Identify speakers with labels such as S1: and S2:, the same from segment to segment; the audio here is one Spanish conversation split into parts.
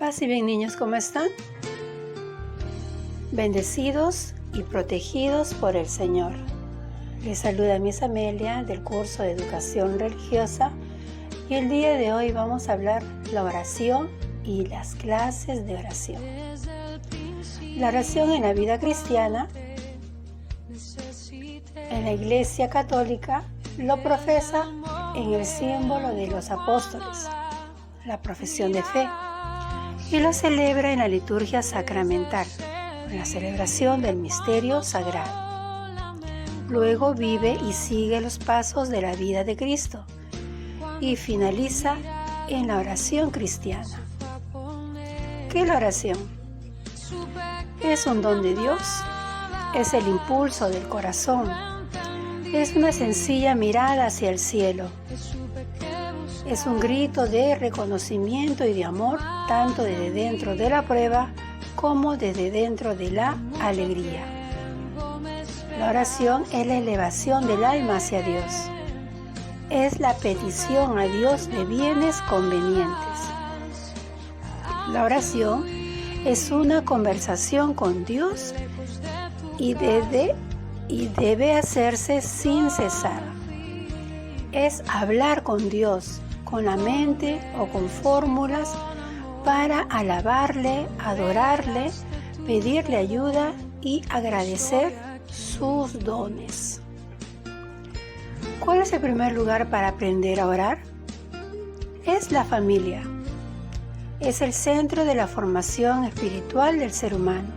S1: Paz y bien, niños, ¿cómo están? Bendecidos y protegidos por el Señor. Les saluda Miss Amelia del curso de Educación Religiosa y el día de hoy vamos a hablar la oración y las clases de oración. La oración en la vida cristiana, en la Iglesia Católica, lo profesa en el símbolo de los apóstoles, la profesión de fe, y lo celebra en la liturgia sacramental, en la celebración del misterio sagrado. Luego vive y sigue los pasos de la vida de Cristo y finaliza en la oración cristiana. ¿Qué es la oración? Es un don de Dios, es el impulso del corazón, es una sencilla mirada hacia el cielo. Es un grito de reconocimiento y de amor, tanto desde dentro de la prueba como desde dentro de la alegría. La oración es la elevación del alma hacia Dios. Es la petición a Dios de bienes convenientes. La oración es una conversación con Dios y debe hacerse sin cesar. Es hablar con Dios, con la mente o con fórmulas para alabarle, adorarle, pedirle ayuda y agradecer sus dones. ¿Cuál es el primer lugar para aprender a orar? Es la familia. Es el centro de la formación espiritual del ser humano.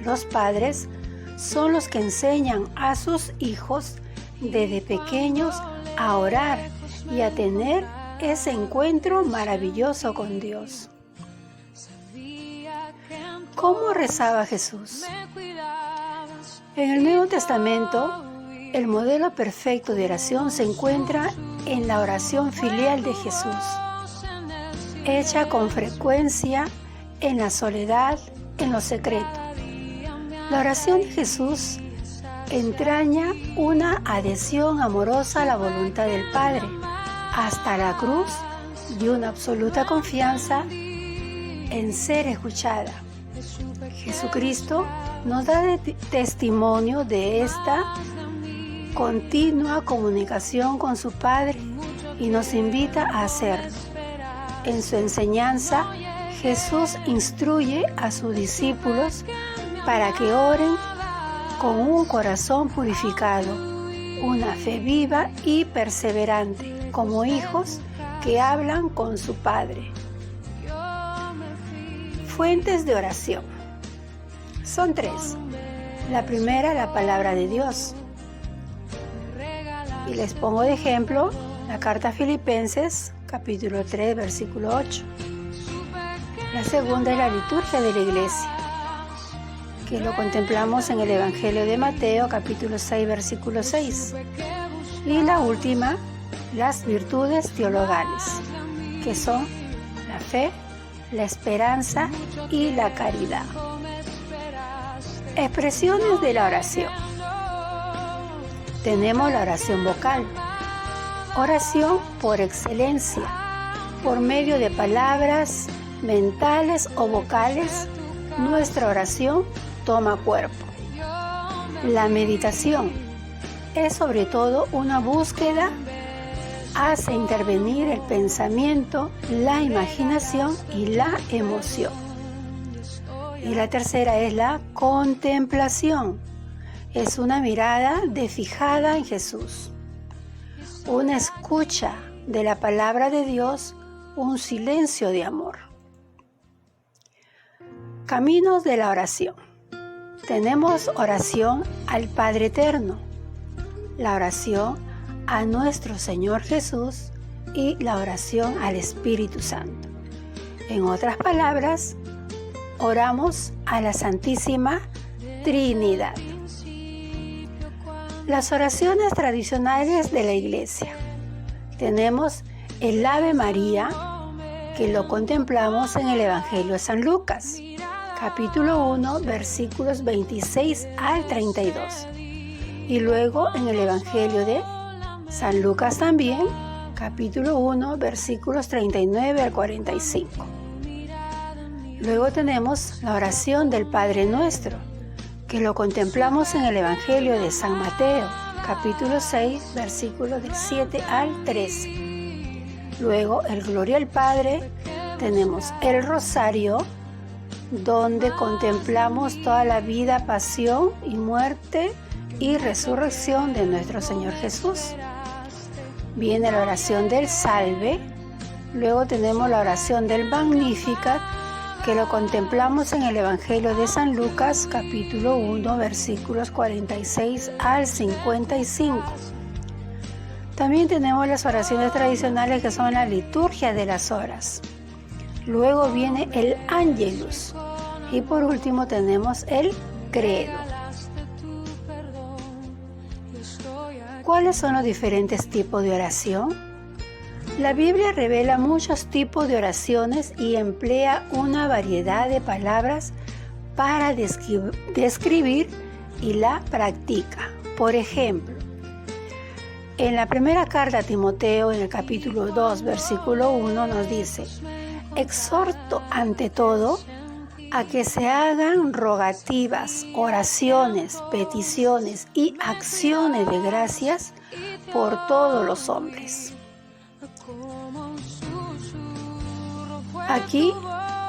S1: Los padres son los que enseñan a sus hijos desde pequeños a orar y a tener ese encuentro maravilloso con Dios. ¿Cómo rezaba Jesús? En el Nuevo Testamento, el modelo perfecto de oración se encuentra en la oración filial de Jesús, hecha con frecuencia en la soledad, en lo secreto. La oración de Jesús entraña una adhesión amorosa a la voluntad del Padre, hasta la cruz, y una absoluta confianza en ser escuchada. Jesucristo nos da testimonio de esta continua comunicación con su Padre y nos invita a hacerlo. En su enseñanza, Jesús instruye a sus discípulos para que oren con un corazón purificado, una fe viva y perseverante, como hijos que hablan con su Padre. Fuentes de oración. Son tres. La primera, la palabra de Dios. Y les pongo de ejemplo la carta a Filipenses, capítulo 3, versículo 8. La segunda es la liturgia de la iglesia, que lo contemplamos en el Evangelio de Mateo, capítulo 6, versículo 6. Y la última, las virtudes teologales, que son la fe, la esperanza y la caridad. Expresiones de la oración. Tenemos la oración vocal, oración por excelencia, por medio de palabras mentales o vocales, nuestra oración toma cuerpo. La meditación es sobre todo una búsqueda, hace intervenir el pensamiento, la imaginación y la emoción. Y la tercera es la contemplación. Es una mirada fijada en Jesús, una escucha de la palabra de Dios, un silencio de amor. Caminos de la oración. Tenemos oración al Padre Eterno, la oración a nuestro Señor Jesús y la oración al Espíritu Santo. En otras palabras, oramos a la Santísima Trinidad. Las oraciones tradicionales de la Iglesia. Tenemos el Ave María, que lo contemplamos en el Evangelio de San Lucas, capítulo 1, versículos 26 al 32. Y luego en el Evangelio de San Lucas también, capítulo 1, versículos 39 al 45. Luego tenemos la oración del Padre Nuestro, que lo contemplamos en el Evangelio de San Mateo, capítulo 6, versículos del 7 al 13. Luego el Gloria al Padre, tenemos el Rosario, donde contemplamos toda la vida, pasión y muerte y resurrección de nuestro Señor Jesús. Viene la oración del Salve, luego tenemos la oración del Magnificat, que lo contemplamos en el Evangelio de San Lucas, capítulo 1, versículos 46 al 55. También tenemos las oraciones tradicionales, que son la liturgia de las horas. Luego viene el Ángelus y por último tenemos el Credo. ¿Cuáles son los diferentes tipos de oración? La Biblia revela muchos tipos de oraciones y emplea una variedad de palabras para describir y la practica. Por ejemplo, en la primera carta a Timoteo, en el capítulo 2, versículo 1, nos dice: exhorto ante todo a que se hagan rogativas, oraciones, peticiones y acciones de gracias por todos los hombres. Aquí,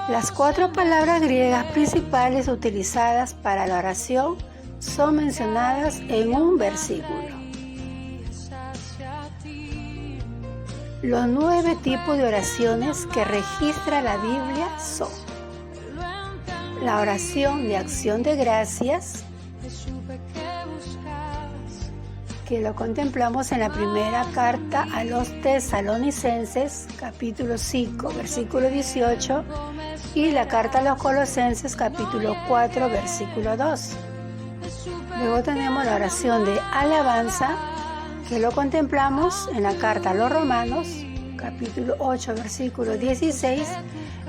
S1: las 4 palabras griegas principales utilizadas para la oración son mencionadas en un versículo. Los 9 tipos de oraciones que registra la Biblia son: la oración de acción de gracias, que lo contemplamos en la primera carta a los Tesalonicenses, capítulo 5, versículo 18, y la carta a los Colosenses, capítulo 4, versículo 2. Luego tenemos la oración de alabanza, que lo contemplamos en la carta a los Romanos, capítulo 8, versículo 16,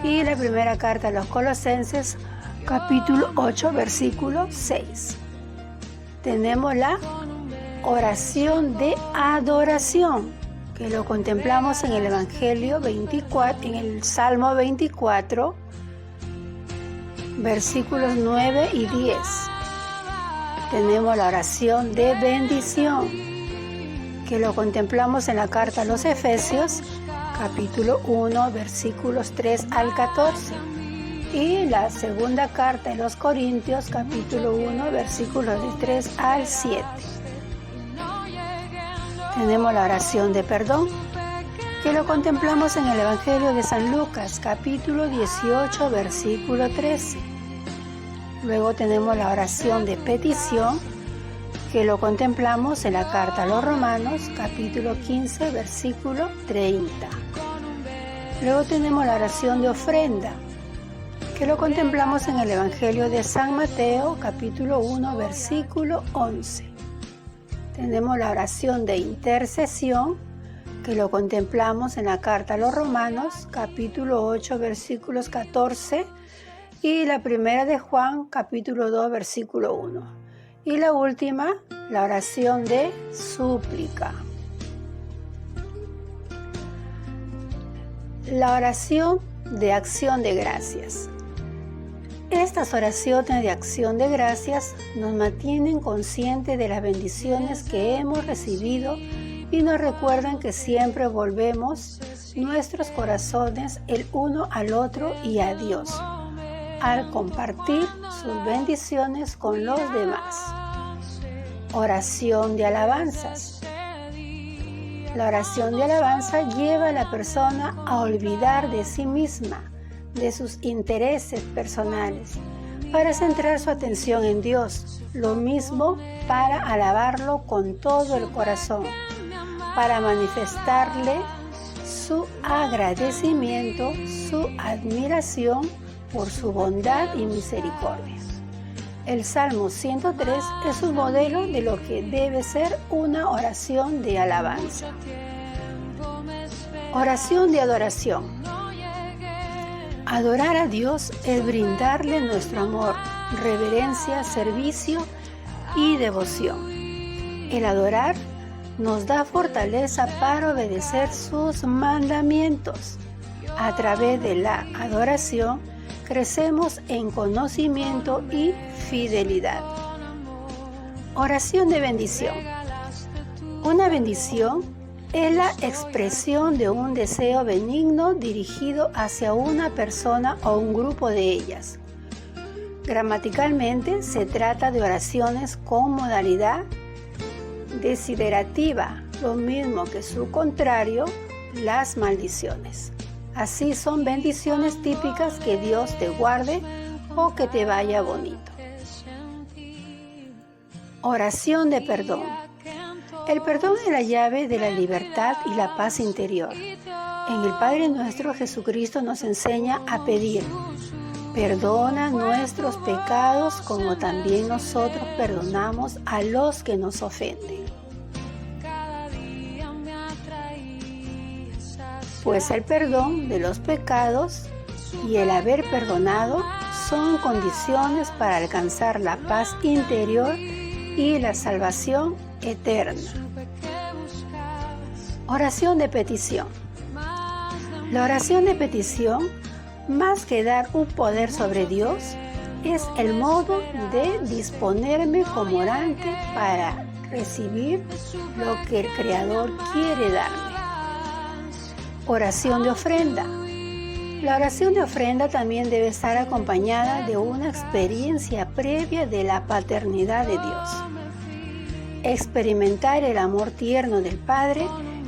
S1: y la primera carta a los Colosenses, capítulo 8, versículo 6. Tenemos la oración de adoración, que lo contemplamos en el Evangelio 24, en el Salmo 24, versículos 9 y 10. Tenemos la oración de bendición, que lo contemplamos en la carta a los Efesios, capítulo 1, versículos 3 al 14. Y la segunda carta a los Corintios, capítulo 1, versículos de 3 al 7. Tenemos la oración de perdón, que lo contemplamos en el Evangelio de San Lucas, capítulo 18, versículo 13. Luego tenemos la oración de petición, que lo contemplamos en la carta a los Romanos, capítulo 15, versículo 30. Luego tenemos la oración de ofrenda, que lo contemplamos en el Evangelio de San Mateo, capítulo 1, versículo 11. Tenemos la oración de intercesión, que lo contemplamos en la carta a los Romanos, capítulo 8, versículos 14, y la primera de Juan, capítulo 2, versículo 1. Y la última, la oración de súplica. La oración de acción de gracias. Estas oraciones de acción de gracias nos mantienen conscientes de las bendiciones que hemos recibido y nos recuerdan que siempre volvemos nuestros corazones el uno al otro y a Dios, al compartir sus bendiciones con los demás. Oración de alabanzas. La oración de alabanza lleva a la persona a olvidar de sí misma, de sus intereses personales, para centrar su atención en Dios, lo mismo para alabarlo con todo el corazón, para manifestarle su agradecimiento, su admiración por su bondad y misericordia. El Salmo 103 es un modelo de lo que debe ser una oración de alabanza. Oración de adoración. Adorar a Dios es brindarle nuestro amor, reverencia, servicio y devoción. El adorar nos da fortaleza para obedecer sus mandamientos. A través de la adoración crecemos en conocimiento y fidelidad. Oración de bendición. Una bendición es la expresión de un deseo benigno dirigido hacia una persona o un grupo de ellas. Gramaticalmente se trata de oraciones con modalidad desiderativa, lo mismo que su contrario, las maldiciones. Así son bendiciones típicas: que Dios te guarde o que te vaya bonito. Oración de perdón. El perdón es la llave de la libertad y la paz interior. En el Padre Nuestro, Jesucristo nos enseña a pedir: perdona nuestros pecados como también nosotros perdonamos a los que nos ofenden. Pues el perdón de los pecados y el haber perdonado son condiciones para alcanzar la paz interior y la salvación eterna. Oración de petición. La oración de petición, más que dar un poder sobre Dios, es el modo de disponerme como orante para recibir lo que el Creador quiere darme. Oración de ofrenda. La oración de ofrenda también debe estar acompañada de una experiencia previa de la paternidad de Dios. Experimentar el amor tierno del Padre,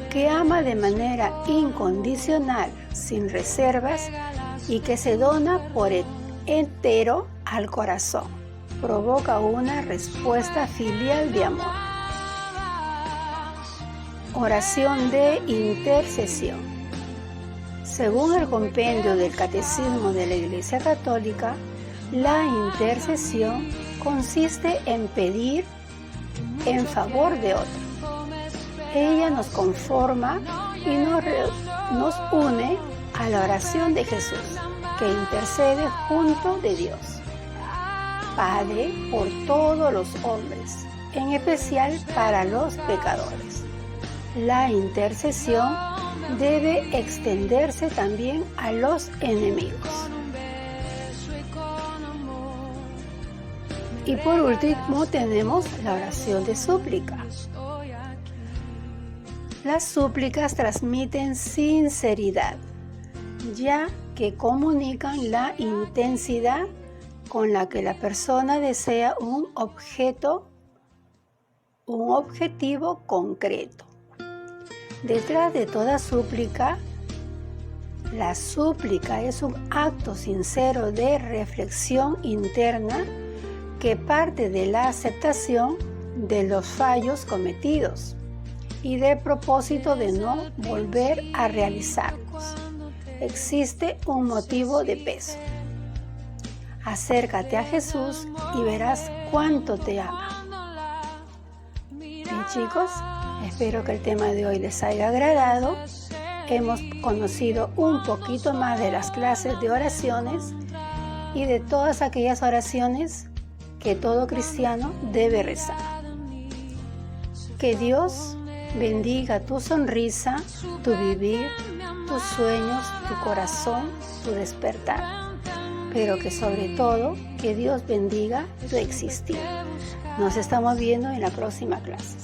S1: que ama de manera incondicional, sin reservas, y que se dona por entero al corazón, provoca una respuesta filial de amor. Oración de intercesión. Según el compendio del Catecismo de la Iglesia Católica, la intercesión consiste en pedir en favor de otro. Ella nos conforma y nos une a la oración de Jesús, que intercede junto de Dios, Padre, por todos los hombres, en especial para los pecadores. La intercesión debe extenderse también a los enemigos. Y por último tenemos la oración de súplica. Las súplicas transmiten sinceridad, ya que comunican la intensidad con la que la persona desea un objetivo concreto. Detrás de toda súplica, la súplica es un acto sincero de reflexión interna que parte de la aceptación de los fallos cometidos y del propósito de no volver a realizarlos. Existe un motivo de peso. Acércate a Jesús y verás cuánto te ama. Bien, chicos, espero que el tema de hoy les haya agradado. Hemos conocido un poquito más de las clases de oraciones y de todas aquellas oraciones que todo cristiano debe rezar. Que Dios bendiga tu sonrisa, tu vivir, tus sueños, tu corazón, tu despertar. Pero que sobre todo, que Dios bendiga tu existir. Nos estamos viendo en la próxima clase.